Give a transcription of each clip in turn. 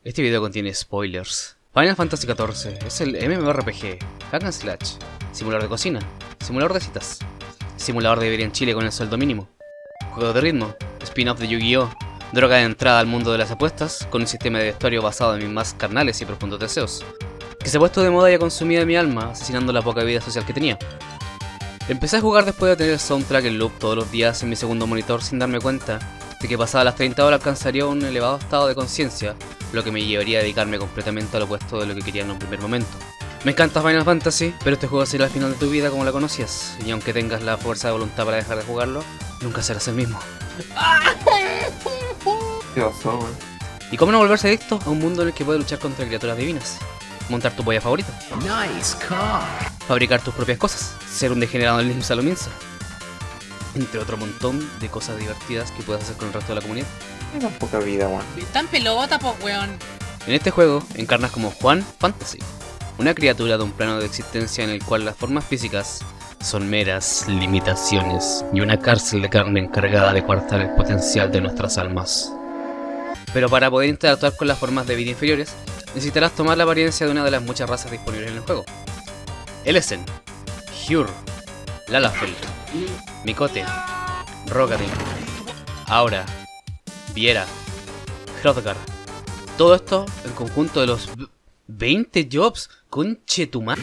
Este video contiene spoilers. Final Fantasy XIV es el MMORPG, hack and slash, simulador de cocina, simulador de citas, simulador de vivir en Chile con el sueldo mínimo, juego de ritmo, spin-off de Yu-Gi-Oh!, droga de entrada al mundo de las apuestas con un sistema de vestuario basado en mis más carnales y profundos deseos, que se ha puesto de moda y ha consumido mi alma, asesinando la poca vida social que tenía. Empecé a jugar después de tener el soundtrack en loop todos los días en mi segundo monitor sin darme cuenta de que pasadas las 30 horas alcanzaría un elevado estado de conciencia, lo que me llevaría a dedicarme completamente al opuesto de lo que quería en un primer momento. Me encanta Final Fantasy, pero este juego será el final de tu vida como la conocías, y aunque tengas la fuerza de voluntad para dejar de jugarlo, nunca serás el mismo. ¿Qué pasó, weón? ¿Y cómo no volverse adicto a un mundo en el que puedes luchar contra criaturas divinas? Montar tu polla favorita. Nice car. Fabricar tus propias cosas. Ser un degenerado en Limsa Lominsa. Entre otro montón de cosas divertidas que puedes hacer con el resto de la comunidad. Era poca vida, weón. Tan pelota, po, weón. En este juego encarnas como Juan Fantasy, una criatura de un plano de existencia en el cual las formas físicas son meras limitaciones y una cárcel de carne encargada de coartar el potencial de nuestras almas. Pero para poder interactuar con las formas de vida inferiores, necesitarás tomar la apariencia de una de las muchas razas disponibles en el juego. Elesen, Hyur, Lalafell, Miqo'te, Rogadin, Aura, Viera, Hrothgar. Todo esto en conjunto de los 20 jobs. Conchetumar.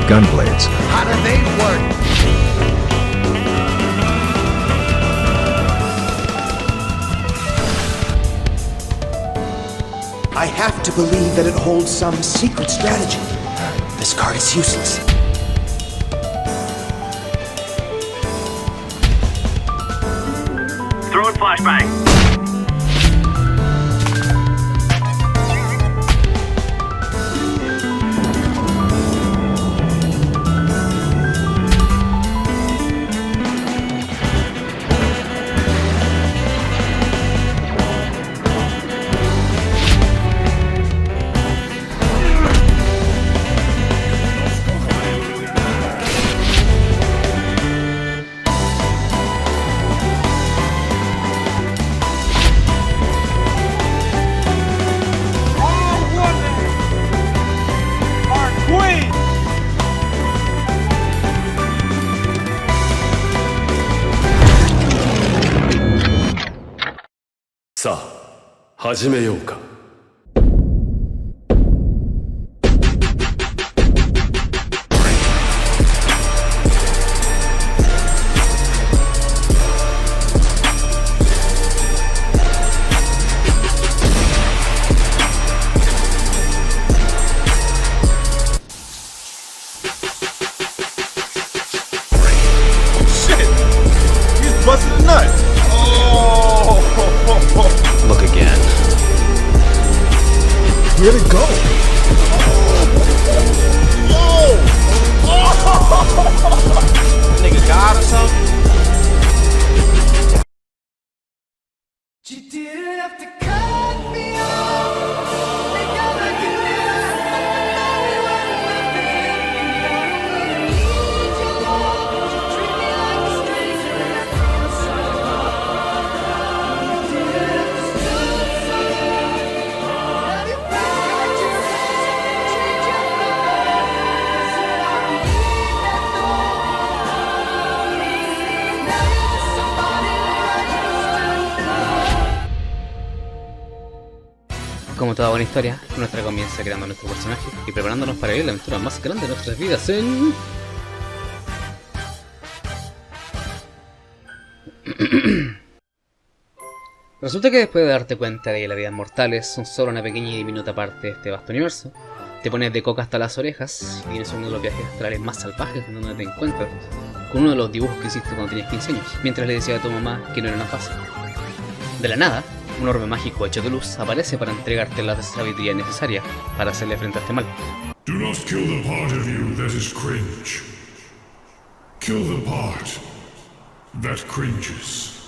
Gunblades. How do they work? I have to believe that it holds some secret strategy. This card is useless. Throwing flashbang. Sa, 始めようか。Busted a nut. Oh. Look again. Where'd it go? Whoa! Nigga God or something? You didn't have to cut me off. Because I can live Como toda buena historia, nuestra comienza creando nuestro personaje y preparándonos para vivir la aventura más grande de nuestras vidas en Resulta que después de darte cuenta de que las vidas mortales son solo una pequeña y diminuta parte de este vasto universo, te pones de coca hasta las orejas y tienes uno de los viajes astrales más salvajes en donde te encuentras con uno de los dibujos que hiciste cuando tenías 15 años, mientras le decía a tu mamá que no era una fase. De la nada, un orbe mágico hecho de luz aparece para entregarte la sabiduría necesaria para hacerle frente a este mal. Do not kill the part of you that is cringe. Kill the part that cringes.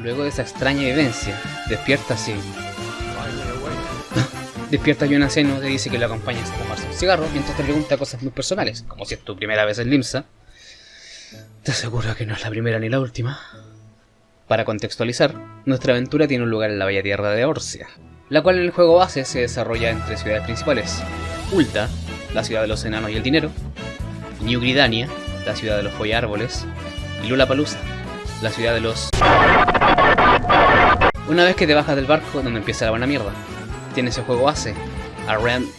Luego de esa extraña vivencia, despiertas y... despiertas y un anciano te dice que lo acompañas a fumarse un cigarro mientras te pregunta cosas muy personales, como si es tu primera vez en Limsa. Te aseguro que no es la primera ni la última. Para contextualizar, nuestra aventura tiene un lugar en la bella tierra de Orcia, la cual en el juego base se desarrolla entre ciudades principales: Ulta, la ciudad de los enanos y el dinero; New Gridania, la ciudad de los follárboles; y Lollapalooza, la ciudad de los... Una vez que te bajas del barco, donde empieza la buena mierda, tienes el juego base, A Realm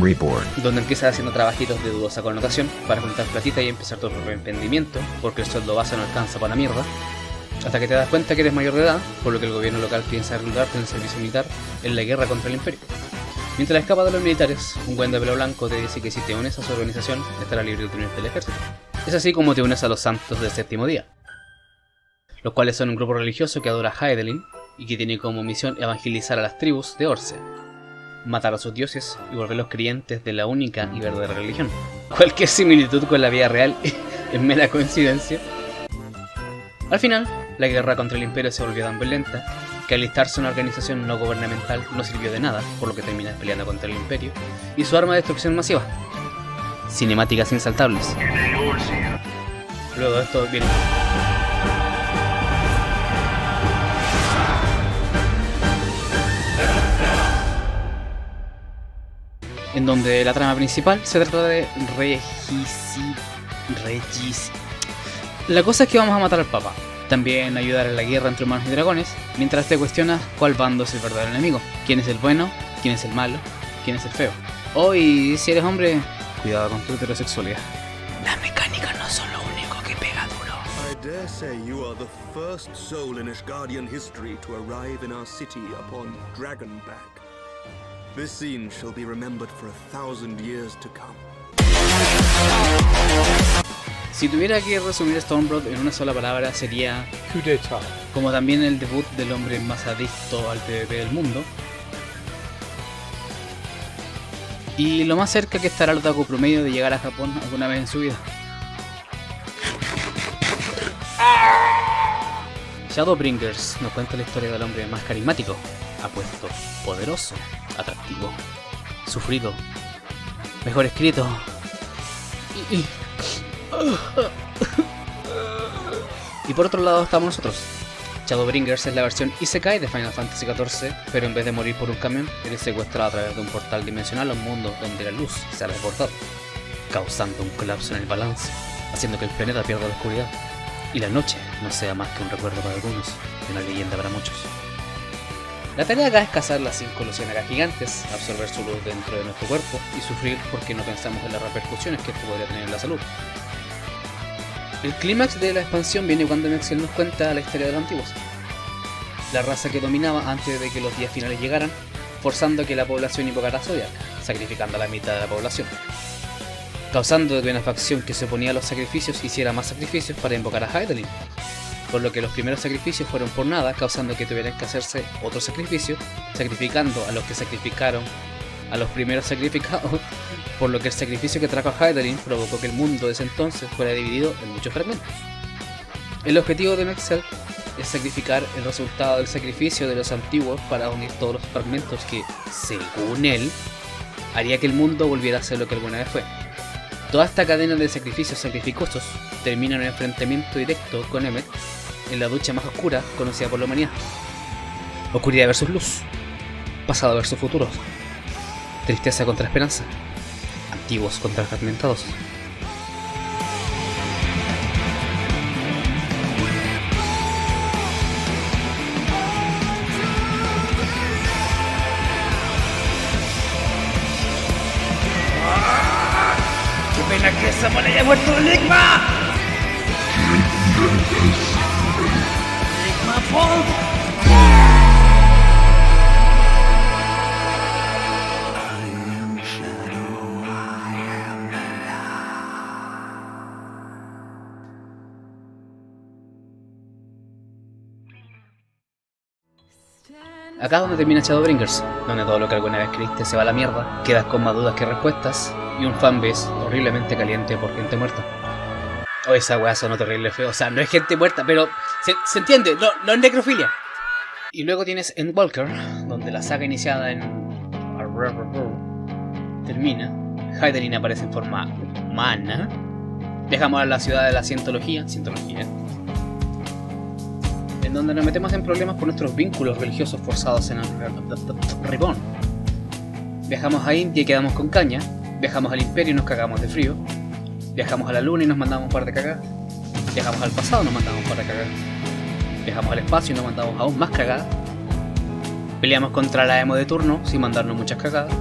Reborn. donde empiezas haciendo trabajitos de dudosa connotación para juntar platita y empezar tu propio emprendimiento, porque el sueldo base no alcanza para la mierda, hasta que te das cuenta que eres mayor de edad, por lo que el gobierno local piensa reclutarte en el servicio militar en la guerra contra el imperio. Mientras escapas de los militares, un buen de pelo blanco te dice que si te unes a su organización, estarás libre de unirte al ejército. Es así como te unes a los santos del séptimo día, los cuales son un grupo religioso que adora a Hydaelyn y que tiene como misión evangelizar a las tribus de Orce, matar a sus dioses y volverlos creyentes de la única y verdadera religión. Cualquier similitud con la vida real es mera coincidencia. Al final, la guerra contra el imperio se volvió tan violenta que alistarse a una organización no gubernamental no sirvió de nada, por lo que terminas peleando contra el imperio y su arma de destrucción masiva: cinemáticas insaltables. Luego de esto viene... en donde la trama principal se trata de La cosa es que vamos a matar al Papa, también ayudar en la guerra entre humanos y dragones, mientras te cuestionas cuál bando es el verdadero enemigo, quién es el bueno, quién es el malo, quién es el feo. Oh, y si eres hombre, cuidado con tu heterosexualidad. Las mecánicas no son lo único que pega duro. I dare say you are the first soul in Ashgardian history to arrive in our city upon Dragonback. This scene shall be remembered for 1,000 years to come. Si tuviera que resumir Stormblood en una sola palabra sería Coup d'etat. como también el debut del hombre más adicto al PvP del mundo. Y lo más cerca que estará el otaku promedio de llegar a Japón alguna vez en su vida. Shadowbringers nos cuenta la historia del hombre más carismático, apuesto, poderoso, atractivo, sufrido, mejor escrito y por otro lado estamos nosotros. Shadowbringers es la versión Isekai de Final Fantasy XIV, pero en vez de morir por un camión, eres secuestrado a través de un portal dimensional a un mundo donde la luz se ha desbordado, causando un colapso en el balance, haciendo que el planeta pierda la oscuridad y la noche no sea más que un recuerdo para algunos y una leyenda para muchos. La tarea acá es cazar las 5 luciérnagas gigantes, absorber su luz dentro de nuestro cuerpo y sufrir porque no pensamos en las repercusiones que esto podría tener en la salud. El clímax de la expansión viene cuando Mexiel nos cuenta la historia de los antiguos, la raza que dominaba antes de que los días finales llegaran, forzando que la población invocara a Zodiac, sacrificando a la mitad de la población, causando que una facción que se oponía a los sacrificios hiciera más sacrificios para invocar a Hydaelyn, por lo que los primeros sacrificios fueron por nada, causando que tuvieran que hacerse otro sacrificio, sacrificando a los que sacrificaron a los primeros sacrificados, por lo que el sacrificio que trajo a Hydaelyn provocó que el mundo de ese entonces fuera dividido en muchos fragmentos. El objetivo de Mexel es sacrificar el resultado del sacrificio de los antiguos para unir todos los fragmentos que, según él, haría que el mundo volviera a ser lo que alguna vez fue. Toda esta cadena de sacrificios sacrificosos termina en un enfrentamiento directo con Emmet en la ducha más oscura conocida por la humanidad. Oscuridad versus luz, pasado versus futuro, tristeza contra esperanza, antiguos contra fragmentados. ¡Qué pena que Samuel haya muerto el Enigma! ¡Enigma Paul! Acá es donde termina Shadowbringers, donde todo lo que alguna vez creíste se va a la mierda, quedas con más dudas que respuestas, y un fanbase horriblemente caliente por gente muerta. Oh, esa weá sonó terrible feo, o sea, no es gente muerta, pero se entiende, no es necrofilia. Y luego tienes Endwalker, donde la saga iniciada en termina, Hydaelyn aparece en forma humana, dejamos a la ciudad de la Cientología, en donde nos metemos en problemas por nuestros vínculos religiosos forzados en el Ribbon. Viajamos a India y quedamos con caña, viajamos al Imperio y nos cagamos de frío, viajamos a la Luna y nos mandamos un par de cagadas, viajamos al pasado y nos mandamos un par de cagadas, viajamos al espacio y nos mandamos aún más cagadas, peleamos contra la emo de turno sin mandarnos muchas cagadas,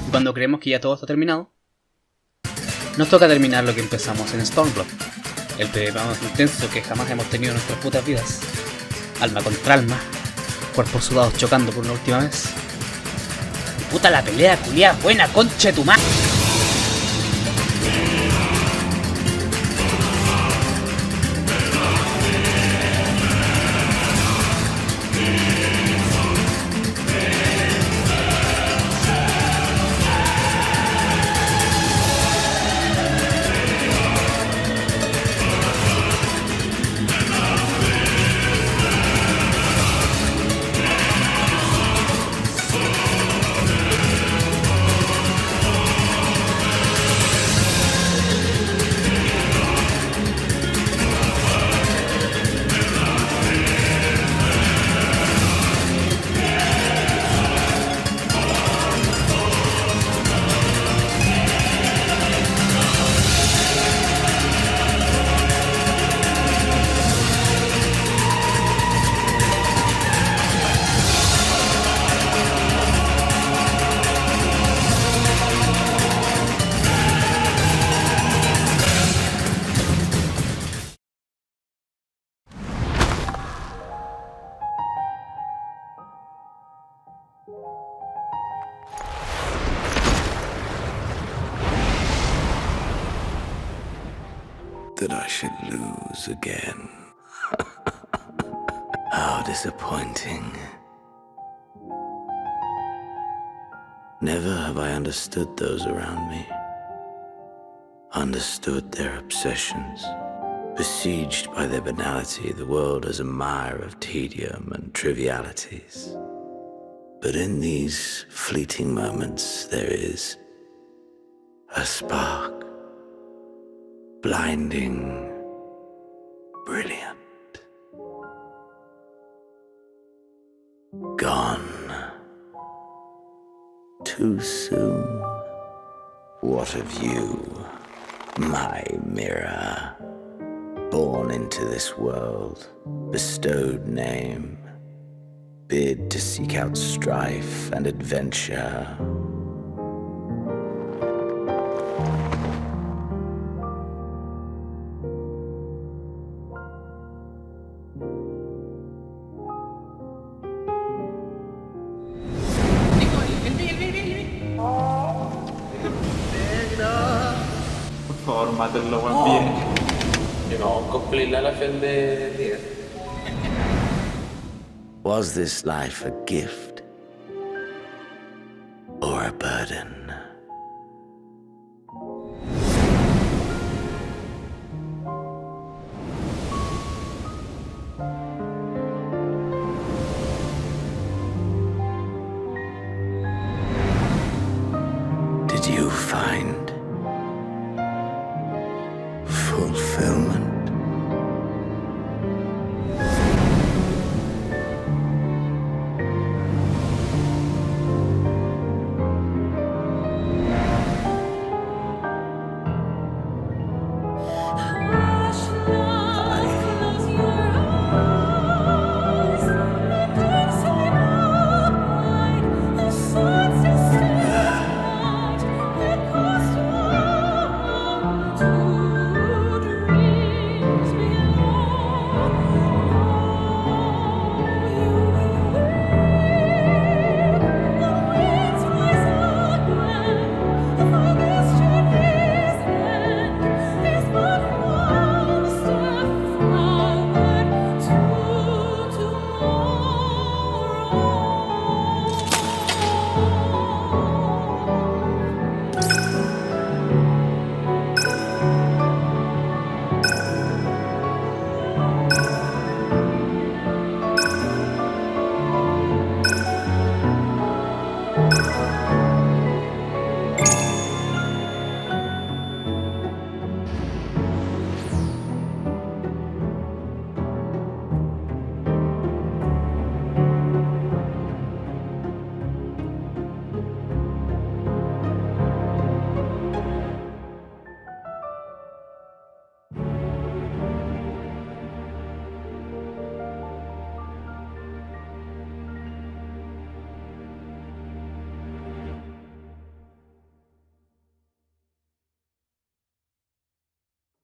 y cuando creemos que ya todo está terminado, nos toca terminar lo que empezamos en Stormblood, el PvP más intenso que jamás hemos tenido en nuestras putas vidas. Alma contra alma, cuerpos sudados chocando por una última vez. Puta la pelea, culiá, buena concha de tu madre. That I should lose again. How disappointing. Never have I understood those around me. Understood their obsessions. Besieged by their banality, the world is a mire of tedium and trivialities. But in these fleeting moments there is a spark. Blinding, brilliant. Gone. Too soon. What of you, my mirror? Born into this world, bestowed name, bid to seek out strife and adventure. Por favor, mátenlo, weón, bien. Yo no cosplay la fe de líder. Was this life a gift or a burden? fulfillment.